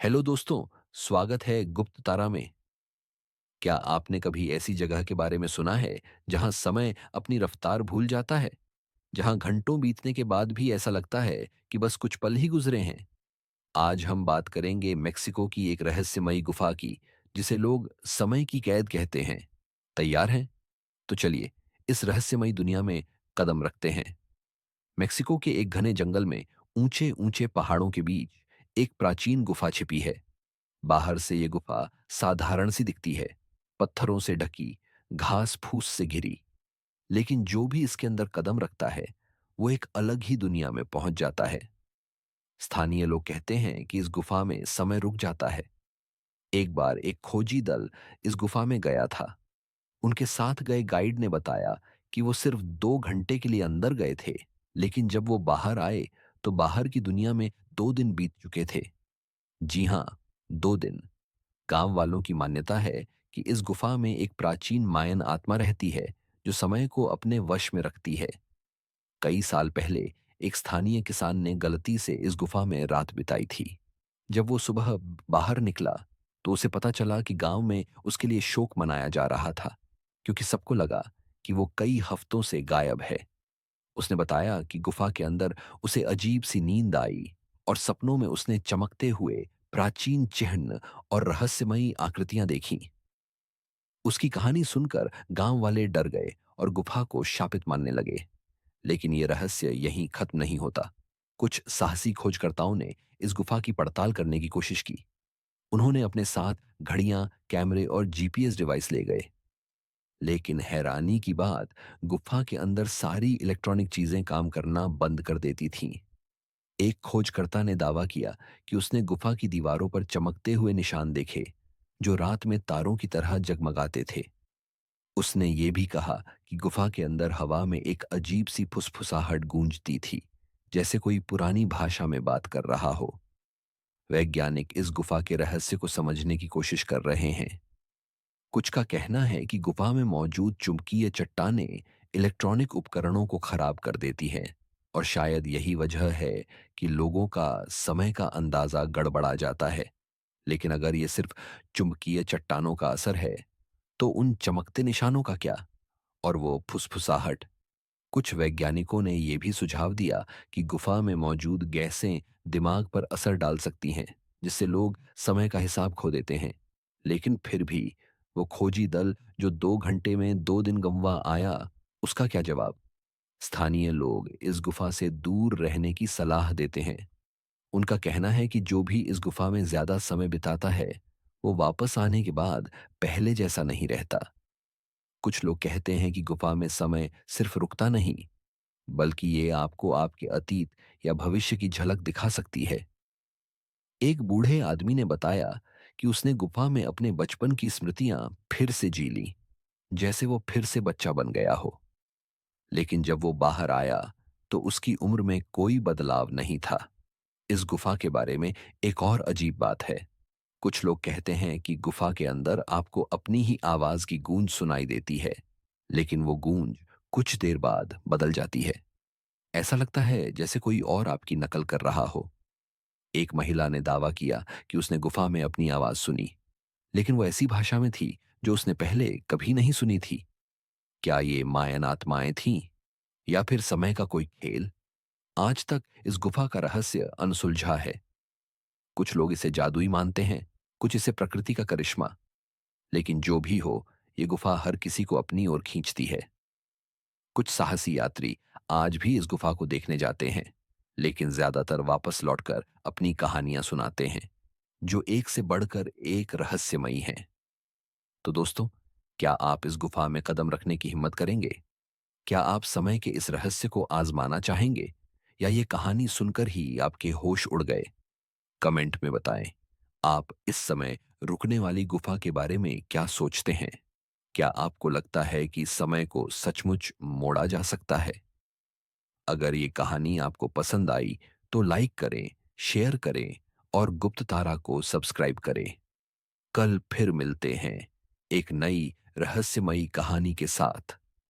Hello दोस्तों। स्वागत है गुप्त तारा में। क्या आपने कभी ऐसी जगह के बारे में सुना है जहां समय अपनी रफ्तार भूल जाता है, जहां घंटों बीतने के बाद भी ऐसा लगता है कि बस कुछ पल ही गुजरे हैं। आज हम बात करेंगे मेक्सिको की एक रहस्यमयी गुफा की, जिसे लोग समय की कैद कहते हैं। तैयार हैं? तो चलिए इस रहस्यमयी दुनिया में कदम रखते हैं। मेक्सिको के एक घने जंगल में ऊंचे ऊंचे पहाड़ों के बीच एक प्राचीन गुफा छिपी है। बाहर से ये गुफा साधारण सी दिखती है, पत्थरों से ढकी, घास फूस से घिरी। लेकिन जो भी इसके अंदर कदम रखता है, वो एक अलग ही दुनिया में पहुंच जाता है। स्थानीय लोग कहते हैं कि इस गुफा में समय रुक जाता है। एक बार एक खोजी दल इस गुफा में गया था। उनके साथ गए गाइड ने बताया कि वो सिर्फ 2 घंटे के लिए अंदर गए थे, लेकिन जब वो बाहर आए तो बाहर की दुनिया में 2 दिन बीत चुके थे। जी हाँ, 2 दिन। गांव वालों की मान्यता है कि इस गुफा में एक प्राचीन मायन आत्मा रहती है, जो समय को अपने वश में रखती है। कई साल पहले एक स्थानीय किसान ने गलती से इस गुफा में रात बिताई थी। जब वो सुबह बाहर निकला तो उसे पता चला कि गांव में उसके लिए शोक मनाया जा रहा था, क्योंकि सबको लगा कि वो कई हफ्तों से गायब है। उसने बताया कि गुफा के अंदर उसे अजीब सी नींद आई और सपनों में उसने चमकते हुए प्राचीन चिन्ह और रहस्यमयी आकृतियां देखीं। उसकी कहानी सुनकर गांव वाले डर गए और गुफा को शापित मानने लगे। लेकिन यह रहस्य यहीं खत्म नहीं होता। कुछ साहसी खोजकर्ताओं ने इस गुफा की पड़ताल करने की कोशिश की। उन्होंने अपने साथ घड़ियां, कैमरे और जीपीएस डिवाइस ले गए। लेकिन हैरानी की बात, गुफा के अंदर सारी इलेक्ट्रॉनिक चीजें काम करना बंद कर देती थीं। एक खोजकर्ता ने दावा किया कि उसने गुफा की दीवारों पर चमकते हुए निशान देखे, जो रात में तारों की तरह जगमगाते थे। उसने ये भी कहा कि गुफा के अंदर हवा में एक अजीब सी फुसफुसाहट गूंजती थी, जैसे कोई पुरानी भाषा में बात कर रहा हो। वैज्ञानिक इस गुफा के रहस्य को समझने की कोशिश कर रहे हैं। कुछ का कहना है कि गुफा में मौजूद चुंबकीय चट्टानें इलेक्ट्रॉनिक उपकरणों को खराब कर देती हैं, और शायद यही वजह है कि लोगों का समय का अंदाजा गड़बड़ा जाता है। लेकिन अगर ये सिर्फ चुंबकीय चट्टानों का असर है, तो उन चमकते निशानों का क्या? और वो फुसफुसाहट? कुछ वैज्ञानिकों ने यह भी सुझाव दिया कि गुफा में मौजूद गैसें दिमाग पर असर डाल सकती हैं, जिससे लोग समय का हिसाब खो देते हैं। लेकिन फिर भी वो खोजी दल जो 2 घंटे में 2 दिन गंवा आया, उसका क्या जवाब? स्थानीय लोग इस गुफा से दूर रहने की सलाह देते हैं। उनका कहना है कि जो भी इस गुफा में ज्यादा समय बिताता है, वो वापस आने के बाद पहले जैसा नहीं रहता। कुछ लोग कहते हैं कि गुफा में समय सिर्फ रुकता नहीं, बल्कि ये आपको आपके अतीत या भविष्य की झलक दिखा सकती है। एक बूढ़े आदमी ने बताया कि उसने गुफा में अपने बचपन की स्मृतियां फिर से जी ली, जैसे वो फिर से बच्चा बन गया हो। लेकिन जब वो बाहर आया तो उसकी उम्र में कोई बदलाव नहीं था। इस गुफा के बारे में एक और अजीब बात है। कुछ लोग कहते हैं कि गुफा के अंदर आपको अपनी ही आवाज की गूंज सुनाई देती है, लेकिन वो गूंज कुछ देर बाद बदल जाती है। ऐसा लगता है जैसे कोई और आपकी नकल कर रहा हो। एक महिला ने दावा किया कि उसने गुफा में अपनी आवाज सुनी, लेकिन वो ऐसी भाषा में थी जो उसने पहले कभी नहीं सुनी थी। क्या ये मायन आत्माएं थीं, या फिर समय का कोई खेल? आज तक इस गुफा का रहस्य अनसुलझा है। कुछ लोग इसे जादुई मानते हैं, कुछ इसे प्रकृति का करिश्मा। लेकिन जो भी हो, ये गुफा हर किसी को अपनी ओर खींचती है। कुछ साहसी यात्री आज भी इस गुफा को देखने जाते हैं, लेकिन ज्यादातर वापस लौटकर अपनी कहानियां सुनाते हैं, जो एक से बढ़कर एक रहस्यमयी हैं। तो दोस्तों, क्या आप इस गुफा में कदम रखने की हिम्मत करेंगे? क्या आप समय के इस रहस्य को आजमाना चाहेंगे, या ये कहानी सुनकर ही आपके होश उड़ गए? कमेंट में बताएं। आप इस समय रुकने वाली गुफा के बारे में क्या सोचते हैं? क्या आपको लगता है कि समय को सचमुच मोड़ा जा सकता है? अगर ये कहानी आपको पसंद आई तो लाइक करें, शेयर करें और गुप्त तारा को सब्सक्राइब करें। कल फिर मिलते हैं एक नई रहस्यमयी कहानी के साथ।